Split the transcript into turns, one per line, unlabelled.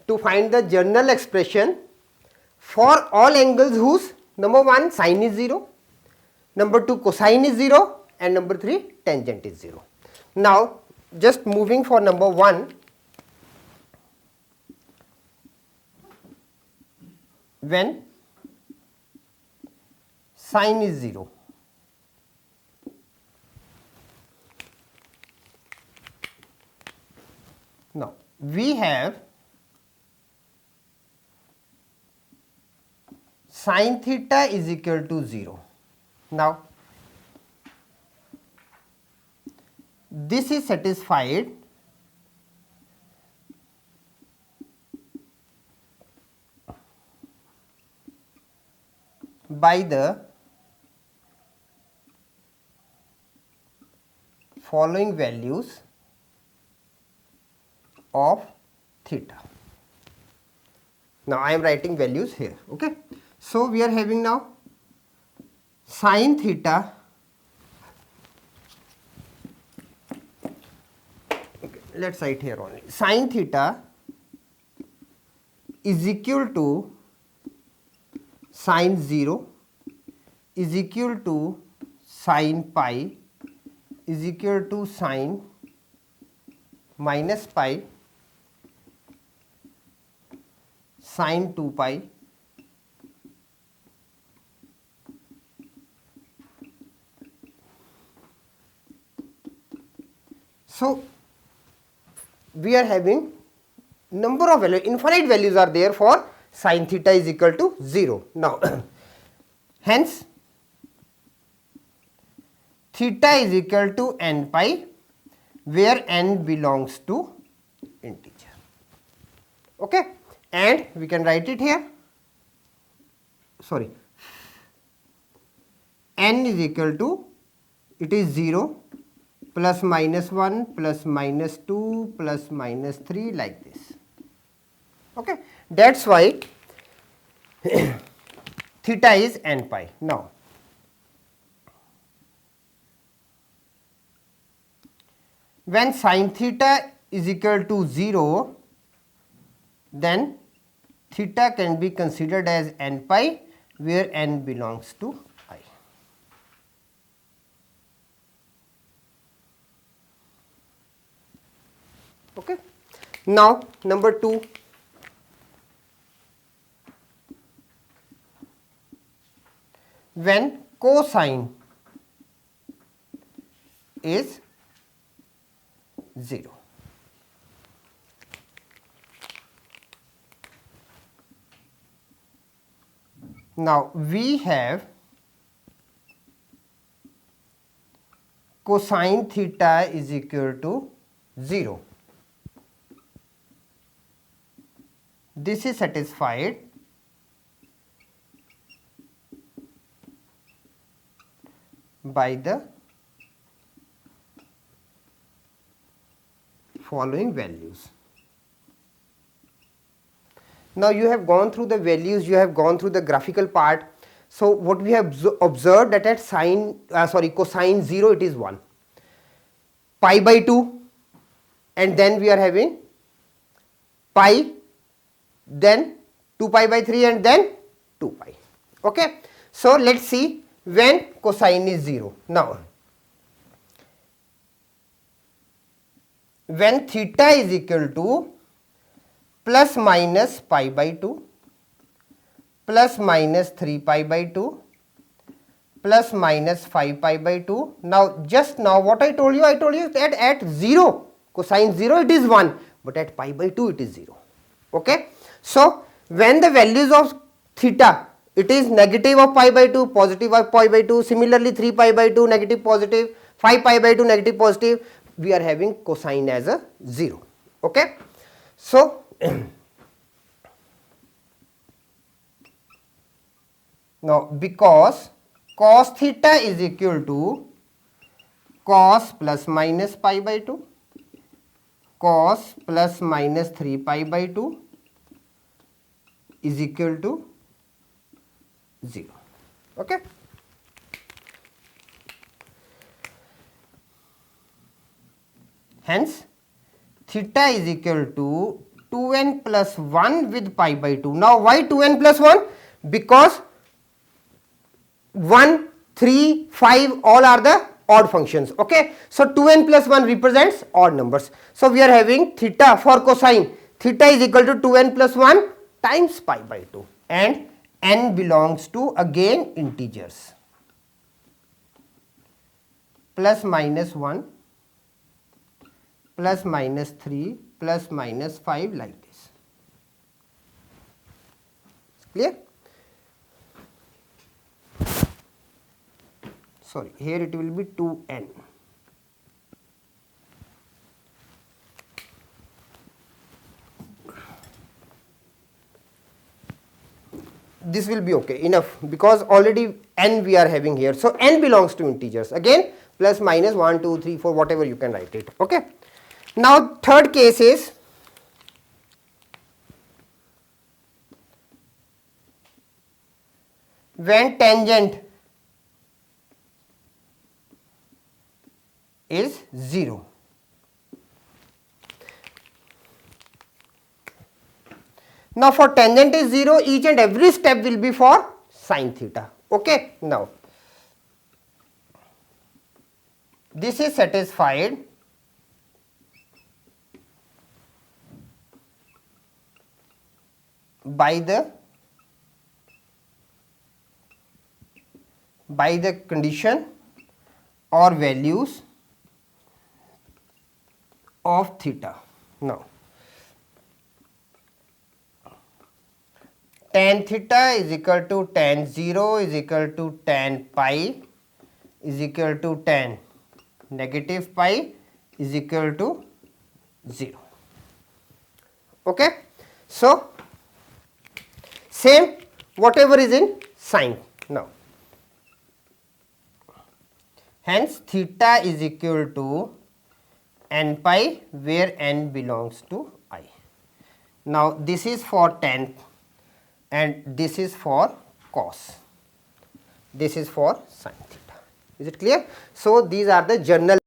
to find the general expression for all angles whose number 1 sine is 0, number 2 cosine is 0 and number 3 tangent is 0. Now just moving for number 1, when sine is 0, now we have sin theta is equal to 0. Now this is satisfied by the following values of theta. Now I am writing values here, okay. So we are having now sin theta, okay, let's write here only, sin theta is equal to sin 0 is equal to sin pi is equal to sin minus pi sin 2 pi so we are having number of values, infinite values are there for sin theta is equal to 0. Now hence theta is equal to n pi where n belongs to integer, okay, and we can write it here, sorry, n is equal to, it is 0 plus minus 1 plus minus 2 plus minus 3 like this, okay. That is why theta is n pi. Now when sin theta is equal to 0, then theta can be considered as n pi where n belongs to I. Okay. Now number 2, when cosine is 0. Now we have cosine theta is equal to 0. This is satisfied by the following values. Now you have gone through the values, you have gone through the graphical part. So what we have observed that at cosine 0 it is 1, pi by 2, and then we are having pi, then 2 pi by 3 and then 2 pi. Okay. So let's see when cosine is 0. Now when theta is equal to plus minus pi by 2 plus minus 3 pi by 2 plus minus 5 pi by 2. Now just now what I told you that at 0 cosine 0 it is 1, but at pi by 2 it is 0. Okay. So when the values of theta, it is negative of pi by 2, positive of pi by 2, similarly 3 pi by 2 negative positive, 5 pi by 2 negative positive, we are having cosine as a 0. Okay. So now because cos theta is equal to cos plus minus pi by 2, cos plus minus 3 pi by 2 is equal to 0. Okay. Hence theta is equal to 2n plus 1 with pi by 2. Now why 2n plus 1? Because 1, 3, 5 all are the odd functions. Okay, so 2n plus 1 represents odd numbers. So we are having theta for cosine. Theta is equal to 2n plus 1 times pi by 2, and n belongs to again integers, plus minus 1, plus minus 3, plus minus 5, like this. Clear? Sorry, here it will be 2n. This will be okay enough, because already n we are having here. So n belongs to integers, again plus minus 1, 2, 3, 4, whatever you can write it. Okay. Now third case is when tangent is 0. Now for tangent is 0, each and every step will be for sine theta. Okay. Now this is satisfied by the condition or values of theta. Now tan theta is equal to tan 0 is equal to tan pi is equal to tan negative pi is equal to 0. Okay. So same whatever is in sine. Now hence theta is equal to n pi, where n belongs to I. Now this is for tan and this is for cos, this is for sin theta. Is it clear? So these are the general